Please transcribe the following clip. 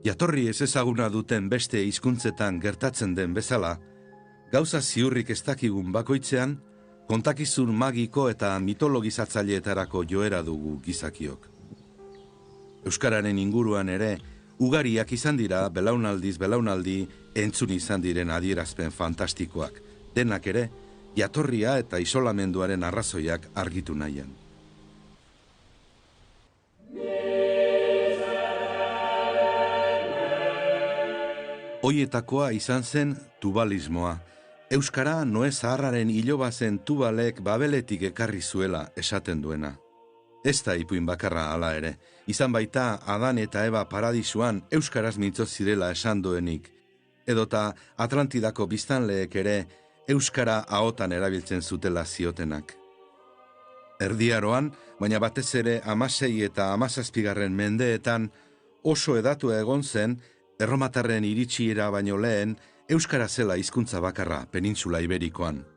Jatorri ez ezaguna duten beste hizkuntzetan gertatzen den bezala, gauza ziurrik ez dakigun bakoitzean, kontakizun magiko eta mitologizatzaileetarako joera dugu gizakiok. Euskararen inguruan ere, ugariak izan dira belaunaldiz belaunaldi entzun izan diren adierazpen fantastikoak, denak ere, jatorria eta isolamenduaren arrazoiak argitu nahian. Hoietakoa izan zen tubalismoa. Euskara Noe Zaharraren iloba zen Tubalek Babeletik ekarri zuela esaten duena. Ez da ipuin bakarra hala ere, izan baita Adan eta Eba paradisuan euskaraz mintzo zirela esan duenik, edota Atlantidako biztanleek ere euskara ahotan erabiltzen zutela ziotenak. Erdiaroan, baina batez ere 16 eta 17 mendeetan oso hedatua egon zen erromatarren iritsiera baino lehen euskara zela hizkuntza bakarra penintsula Iberikoan.